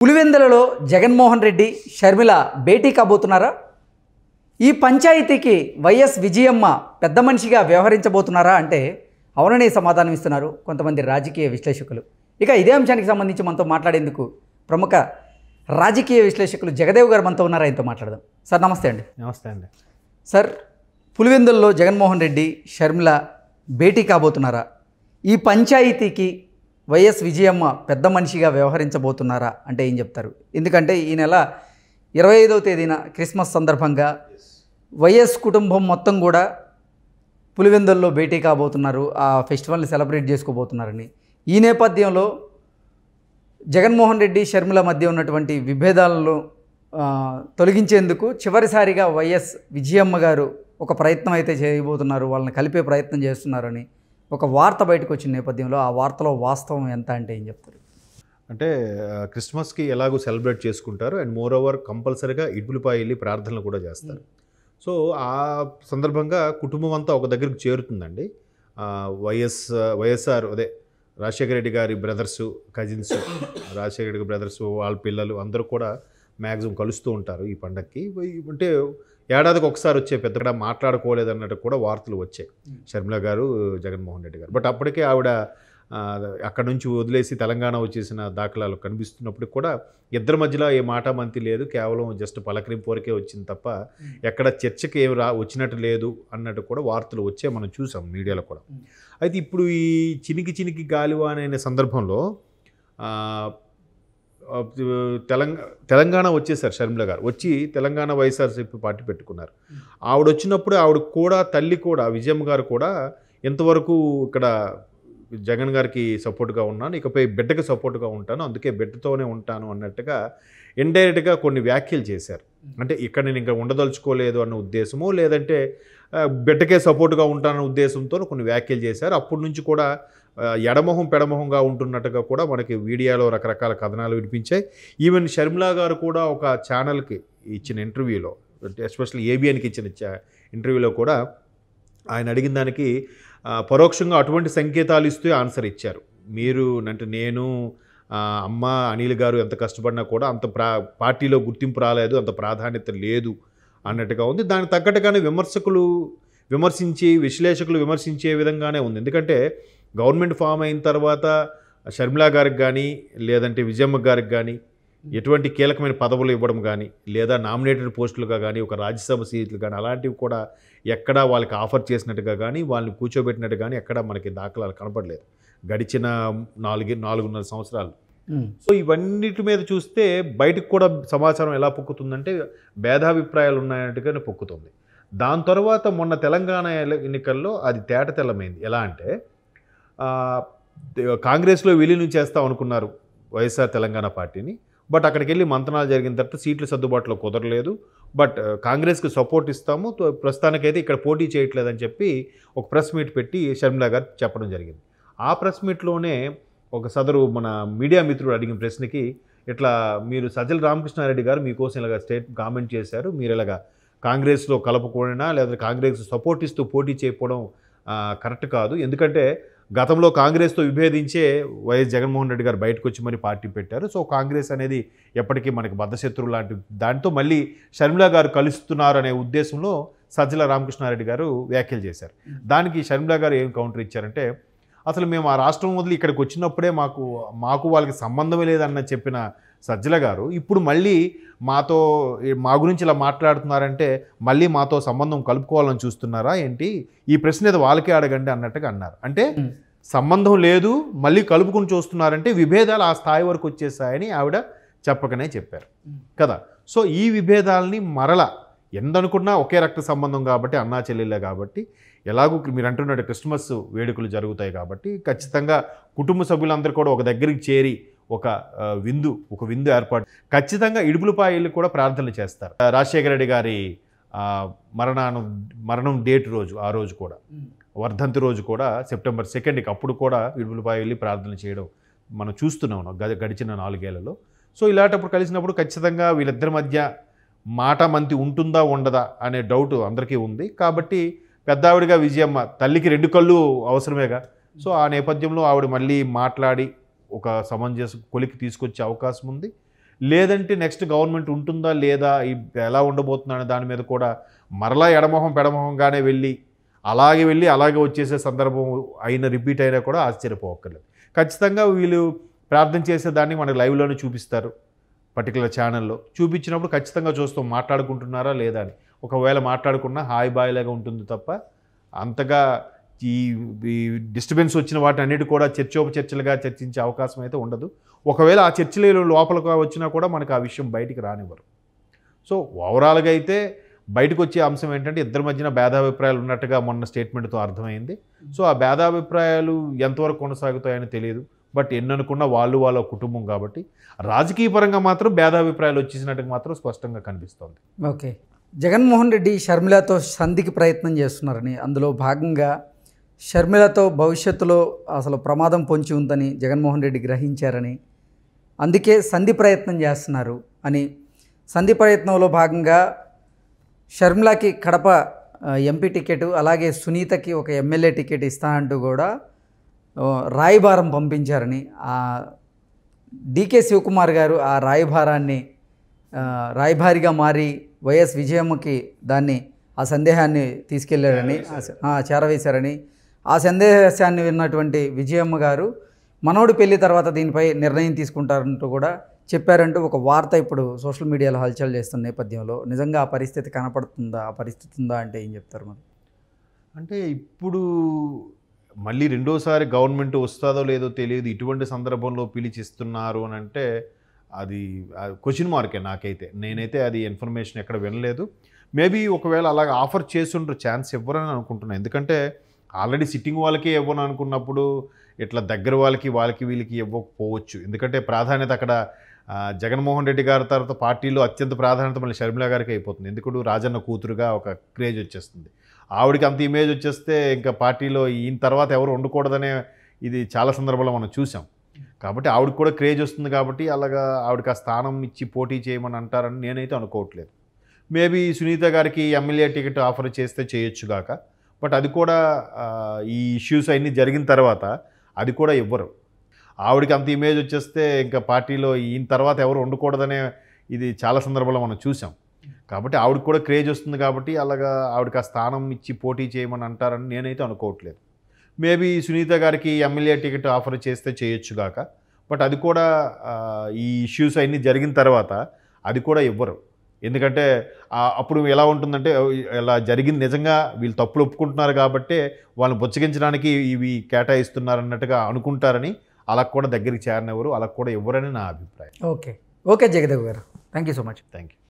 పులివెందులలో జగన్మోహన్ రెడ్డి షర్మిల భేటీ కాబోతున్నారా? ఈ పంచాయతీకి వైఎస్ విజయమ్మ పెద్ద మనిషిగా వ్యవహరించబోతున్నారా అంటే అవుననే సమాధానం ఇస్తున్నారు కొంతమంది రాజకీయ విశ్లేషకులు. ఇక ఇదే అంశానికి సంబంధించి మనతో మాట్లాడేందుకు ప్రముఖ రాజకీయ విశ్లేషకులు జగదేవ్ గారు మనతో ఉన్నారు. ఆయనతో మాట్లాడదాం. సార్ నమస్తే అండి. నమస్తే అండి. సార్, పులివెందుల్లో జగన్మోహన్ రెడ్డి షర్మిల భేటీ కాబోతున్నారా? ఈ పంచాయతీకి వైఎస్ విజయమ్మ పెద్ద మనిషిగా వ్యవహరించబోతున్నారా అంటే ఏం చెప్తారు? ఎందుకంటే ఈ నెల 25వ తేదీన క్రిస్మస్ సందర్భంగా వైఎస్ కుటుంబం మొత్తం కూడా పులివెందుల్లో భేటీ కాబోతున్నారు. ఆ ఫెస్టివల్ని సెలబ్రేట్ చేసుకోబోతున్నారని. ఈ నేపథ్యంలో జగన్మోహన్ రెడ్డి షర్మిల మధ్య ఉన్నటువంటి విభేదాలను తొలగించేందుకు చివరిసారిగా వైఎస్ విజయమ్మ గారు ఒక ప్రయత్నం అయితే చేయబోతున్నారు, వాళ్ళని కలిపే ప్రయత్నం చేస్తున్నారని ఒక వార్త బయటకు వచ్చిన నేపథ్యంలో ఆ వార్తలో వాస్తవం ఎంత అంటే ఏం చెప్తారు? అంటే క్రిస్మస్కి ఎలాగో సెలబ్రేట్ చేసుకుంటారు అండ్ మోర్ ఓవర్ కంపల్సరీగా ఇడ్పులపై వెళ్ళి ప్రార్థనలు కూడా చేస్తారు. సో ఆ సందర్భంగా కుటుంబం అంతా ఒక దగ్గరికి చేరుతుందండి. వైఎస్ఆర్ అదే రాజశేఖర రెడ్డి గారి brothers, cousins, Rajasekhara Reddy brothers, వాళ్ళ పిల్లలు అందరూ కూడా మ్యాక్సిమం కలుస్తూ ఉంటారు ఈ పండగకి. అంటే ఏడాదికి ఒకసారి వచ్చే పెద్దగా మాట్లాడుకోలేదన్నట్టు కూడా వార్తలు వచ్చాయి షర్మిల గారు, జగన్మోహన్ రెడ్డి గారు. బట్ అప్పటికే ఆవిడ అక్కడ నుంచి వదిలేసి తెలంగాణ వచ్చేసిన దాఖలాలు కనిపిస్తున్నప్పుడు కూడా ఇద్దరి మధ్యలో ఏ మాట మంతి లేదు, కేవలం జస్ట్ పలకరింపు వరకే వచ్చింది తప్ప ఎక్కడ చర్చకి ఏమి వచ్చినట్టు లేదు అన్నట్టు కూడా వార్తలు వచ్చే మనం చూసాం మీడియాలో కూడా. అయితే ఇప్పుడు ఈ చినికి గాలివాన అనే సందర్భంలో తెలంగాణ వచ్చేసారు షర్మిల గారు. వచ్చి తెలంగాణ వైఎస్ఆర్సీపీ పార్టీ పెట్టుకున్నారు. ఆవిడ వచ్చినప్పుడు ఆవిడ కూడా తల్లి కూడా విజయమ్మ గారు కూడా ఇంతవరకు ఇక్కడ జగన్ గారికి సపోర్ట్గా ఉన్నాను, ఇకపై బిడ్డకి సపోర్ట్గా ఉంటాను, అందుకే బిడ్డతోనే ఉంటాను అన్నట్టుగా ఇండైరెక్ట్గా కొన్ని వ్యాఖ్యలు చేశారు. అంటే ఇక్కడ నేను ఇంకా ఉండదలుచుకోలేదు అన్న ఉద్దేశమో లేదంటే బిడ్డకే సపోర్ట్గా ఉంటానన్న ఉద్దేశంతో కొన్ని వ్యాఖ్యలు చేశారు. అప్పటి నుంచి కూడా ఎడమొహం పెడమొహంగా ఉంటున్నట్టుగా కూడా మనకి వీడియోలో రకరకాల కథనాలు వినిపించాయి. ఈవెన్ షర్మిల గారు కూడా ఒక ఛానల్కి ఇచ్చిన ఇంటర్వ్యూలో, ఎస్పెషల్లీ ఏబిఎన్కి ఇచ్చిన ఇంటర్వ్యూలో కూడా ఆయన అడిగిన దానికి పరోక్షంగా అటువంటి సంకేతాలు ఇస్తూ ఆన్సర్ ఇచ్చారు. మీరు అంటే నేను అమ్మ అనిల్ గారు ఎంత కష్టపడినా కూడా అంత పార్టీలో గుర్తింపు రాలేదు, అంత ప్రాధాన్యత లేదు అన్నట్టుగా ఉంది. దానికి తగ్గట్టుగానే విశ్లేషకులు విమర్శించే విధంగానే ఉంది. ఎందుకంటే గవర్నమెంట్ ఫామ్ అయిన తర్వాత షర్మిల గారికి కానీ లేదంటే విజయమ్మ గారికి కానీ ఎటువంటి కీలకమైన పదవులు ఇవ్వడం కానీ లేదా నామినేటెడ్ పోస్టులుగా కానీ ఒక రాజ్యసభ సీట్లు కానీ అలాంటివి కూడా ఎక్కడా వాళ్ళకి ఆఫర్ చేసినట్టుగా కానీ వాళ్ళని కూర్చోబెట్టినట్టు కానీ ఎక్కడా మనకి దాఖలాలు కనపడలేదు గడిచిన 4.5 సంవత్సరాలు. సో ఇవన్నిటి మీద చూస్తే బయటకు కూడా సమాచారం ఎలా పొక్కుతుందంటే భేదాభిప్రాయాలు ఉన్నాయన్నట్టుగానే పొక్కుతుంది. దాని తర్వాత మొన్న తెలంగాణ ఎన్నికల్లో అది తేటతెల్లమైంది. ఎలా అంటే కాంగ్రెస్లో విలీనం చేస్తాం అనుకున్నారు వైఎస్ఆర్ తెలంగాణ పార్టీని. బట్ అక్కడికి వెళ్ళి మంతనాలు జరిగిన తర్వాత సీట్ల సర్దుబాటులో కుదరలేదు. బట్ కాంగ్రెస్కి సపోర్ట్ ఇస్తాము, ప్రస్తుతానికైతే ఇక్కడ పోటీ చేయట్లేదని చెప్పి ఒక ప్రెస్ మీట్ పెట్టి షర్మిల గారు చెప్పడం జరిగింది. ఆ ప్రెస్ మీట్లోనే ఒక సదరు మన మీడియా మిత్రుడు అడిగిన ప్రశ్నకి ఇట్లా మీరు సజ్జల రామకృష్ణారెడ్డి గారు మీకోసం ఇలాగ కామెంట్ చేశారు, మీరు ఇలాగ కాంగ్రెస్లో కలపకూడనా లేదా కాంగ్రెస్ సపోర్ట్ ఇస్తూ పోటీ చేయకపోవడం కరెక్ట్ కాదు, ఎందుకంటే గతంలో కాంగ్రెస్తో విభేదించే వైఎస్ జగన్మోహన్ రెడ్డి గారు బయటకు వచ్చి మరి పార్టీ పెట్టారు. సో కాంగ్రెస్ అనేది ఎప్పటికీ మనకి బద్ధశత్రువు లాంటి దాంతో మళ్ళీ షర్మిల గారు కలుస్తున్నారు అనే ఉద్దేశంలో సజ్జల రామకృష్ణారెడ్డి గారు వ్యాఖ్యలు చేశారు. దానికి షర్మిల గారు ఏం కౌంటర్ ఇచ్చారంటే అసలు మేము ఆ రాష్ట్రం వదిలి ఇక్కడికి వచ్చినప్పుడే మాకు వాళ్ళకి సంబంధమే లేదన్న చెప్పిన సజ్జల గారు ఇప్పుడు మళ్ళీ మా గురించి ఇలా మాట్లాడుతున్నారంటే మళ్ళీ మాతో సంబంధం కలుపుకోవాలని చూస్తున్నారా ఏంటి, ఈ ప్రశ్న ఏదో వాళ్ళకే అడగండి అన్నట్టుగా అన్నారు. అంటే సంబంధం లేదు మళ్ళీ కలుపుకుని చూస్తున్నారంటే విభేదాలు ఆ స్థాయి వరకు వచ్చేసాయని ఆవిడ చెప్పకనే చెప్పారు కదా. సో ఈ విభేదాలని మరలా ఎందనుకున్నా ఒకే రక్త సంబంధం కాబట్టి అన్నా చెల్లెళ్ళే కాబట్టి ఎలాగూ మీరు అంటున్నట్టు క్రిస్మస్ వేడుకలు జరుగుతాయి కాబట్టి ఖచ్చితంగా కుటుంబ సభ్యులందరూ కూడా ఒక దగ్గరికి చేరి ఒక విందు ఏర్పాటు ఖచ్చితంగా ఇడుపులపాయలు కూడా ప్రార్థనలు చేస్తారు. రాజశేఖర రెడ్డి గారి మరణం డేట్ రోజు, ఆ రోజు కూడా వర్ధంతి రోజు కూడా సెప్టెంబర్ 2కి అప్పుడు కూడా ఇడుపులపాయ వెళ్ళి ప్రార్థన చేయడం మనం చూస్తున్నాం గడిచిన 4 ఏళ్లలో. సో ఇలాంటప్పుడు కలిసినప్పుడు ఖచ్చితంగా వీళ్ళిద్దరి మధ్య మాట మంతి ఉంటుందా ఉండదా అనే డౌట్ అందరికీ ఉంది. కాబట్టి పెద్దావిడిగా విజయమ్మ తల్లికి 2 కళ్ళు అవసరమేగా. సో ఆ నేపథ్యంలో ఆవిడ మళ్ళీ మాట్లాడి ఒక సమంజస కొలికి తీసుకొచ్చే అవకాశం ఉంది. లేదంటే నెక్స్ట్ గవర్నమెంట్ ఉంటుందా లేదా ఎలా ఉండబోతుందా అనే దాని మీద కూడా మరలా ఎడమొహం పెడమొహంగానే అలాగే వచ్చేసే సందర్భం రిపీట్ అయినా కూడా ఆశ్చర్యపోవక్కర్లేదు. ఖచ్చితంగా వీళ్ళు ప్రార్థన చేసేదాన్ని మనకు లైవ్లోనే చూపిస్తారు, పర్టికులర్ ఛానల్లో చూపించినప్పుడు ఖచ్చితంగా చూస్తాం మాట్లాడుకుంటున్నారా లేదా అని. ఒకవేళ మాట్లాడుకున్నా హాయ్ బాయ్ లాగా ఉంటుంది తప్ప అంతగా ఈ డిస్టర్బెన్స్ వచ్చిన వాటి అన్నిటి కూడా చర్చోపచర్చలుగా చర్చించే అవకాశం అయితే ఉండదు. ఒకవేళ ఆ చర్చలు లోపలికి వచ్చినా కూడా మనకు ఆ విషయం బయటికి రానివ్వరు. సో ఓవరాల్గా అయితే బయటకు వచ్చే అంశం ఏంటంటే ఇద్దరి మధ్యన భేదాభిప్రాయాలు ఉన్నట్టుగా మొన్న స్టేట్మెంట్తో అర్థమైంది. సో ఆ భేదాభిప్రాయాలు ఎంతవరకు కొనసాగుతాయని తెలియదు. బట్ ఎన్ననుకున్నా వాళ్ళ కుటుంబం కాబట్టి రాజకీయ పరంగా మాత్రం భేదాభిప్రాయాలు వచ్చేసినట్టుగా మాత్రం స్పష్టంగా కనిపిస్తోంది. ఓకే, జగన్మోహన్ రెడ్డి షర్మిలతో సంధికి ప్రయత్నం చేస్తున్నారని, అందులో భాగంగా షర్మిలతో భవిష్యత్తులో అసలు ప్రమాదం పొంచి ఉందని జగన్మోహన్ రెడ్డి గ్రహించారని, అందుకే సంధి ప్రయత్నం చేస్తున్నారు అని, సంధి ప్రయత్నంలో భాగంగా షర్మిలకి కడప ఎంపీ టికెట్ అలాగే సునీతకి ఒక ఎమ్మెల్యే టికెట్ ఇస్తా అంటూ కూడా రాయబారం పంపించారని, డీకే శివకుమార్ గారు ఆ రాయబారాన్ని రాయబారిగా మారి వైఎస్ విజయమ్మకి ఆ సందేహాన్ని తీసుకెళ్లారని చేరవేశారని, ఆ సందేశాన్ని విన్నటువంటి విజయమ్మ గారు మనోడి పెళ్లి తర్వాత దీనిపై నిర్ణయం తీసుకుంటారంటూ కూడా చెప్పారంటూ ఒక వార్త ఇప్పుడు సోషల్ మీడియాలో హల్చల్ చేస్తున్న నేపథ్యంలో నిజంగా ఆ పరిస్థితి కనపడుతుందా, ఆ పరిస్థితి ఉందా అంటే ఏం చెప్తారు మరి? అంటే ఇప్పుడు మళ్ళీ రెండోసారి గవర్నమెంట్ వస్తుందో లేదో తెలియదు, ఇటువంటి సందర్భంలో పిలిచిస్తున్నారు అని అంటే అది క్వశ్చన్ మార్కే నాకైతే. నేనైతే అది ఇన్ఫర్మేషన్ ఎక్కడ వినలేదు. మేబీ ఒకవేళ అలాగ ఆఫర్ చేస్తుండ్రు ఛాన్స్ ఇవ్వరని అనుకుంటున్నాను. ఎందుకంటే ఆల్రెడీ సిట్టింగ్ వాళ్ళకి ఇవ్వను అనుకున్నప్పుడు ఇట్లా దగ్గర వాళ్ళకి వీళ్ళకి ఇవ్వకపోవచ్చు. ఎందుకంటే ప్రాధాన్యత అక్కడ జగన్మోహన్ రెడ్డి గారి తర్వాత పార్టీలో అత్యంత ప్రాధాన్యత మళ్ళీ షర్మిల గారికి అయిపోతుంది. ఎందుకంటే రాజన్న కూతురుగా ఒక క్రేజ్ వచ్చేస్తుంది. ఆవిడకి అంత ఇమేజ్ వచ్చేస్తే ఇంకా పార్టీలో ఈయన తర్వాత ఎవరు ఉండకూడదనే ఇది చాలా సందర్భాల్లో మనం చూసాం. కాబట్టి ఆవిడకి కూడా క్రేజ్ వస్తుంది. కాబట్టి అలాగా ఆవిడకి ఆ స్థానం ఇచ్చి పోటీ చేయమని అంటారని నేనైతే అనుకోవట్లేదు. మేబీ సునీత గారికి ఎమ్మెల్యే టికెట్ ఆఫర్ చేస్తే చేయొచ్చు గాక. బట్ అది కూడా ఈ ఇష్యూస్ అన్నీ జరిగిన తర్వాత అది కూడా ఇవ్వరు. ఆవిడకి అంత ఇమేజ్ వచ్చేస్తే ఇంకా పార్టీలో ఈయన తర్వాత ఎవరు ఉండకూడదనే ఇది చాలా సందర్భాల్లో మనం చూసాం. కాబట్టి ఆవిడకి కూడా క్రేజ్ వస్తుంది. కాబట్టి అలాగా ఆవిడకి ఆ స్థానం ఇచ్చి పోటీ చేయమని అంటారని నేనైతే అనుకోవట్లేదు. మేబీ సునీత గారికి ఎమ్మెల్యే టికెట్ ఆఫర్ చేస్తే చేయొచ్చు గాక. బట్ అది కూడా ఈ ఇష్యూస్ అన్నీ జరిగిన తర్వాత అది కూడా ఇవ్వరు. ఎందుకంటే అప్పుడు ఎలా ఉంటుందంటే ఇలా జరిగింది నిజంగా వీళ్ళు తప్పులు ఒప్పుకుంటున్నారు కాబట్టి వాళ్ళని బుచ్చగించడానికి ఇవి కేటాయిస్తున్నారు అన్నట్టుగా అనుకుంటారని అలా కూడా దగ్గరికి చేరనివ్వరు, అలా కూడా ఇవ్వరని నా అభిప్రాయం. ఓకే జగదేవ్ గారు, thank you so much. Thank you.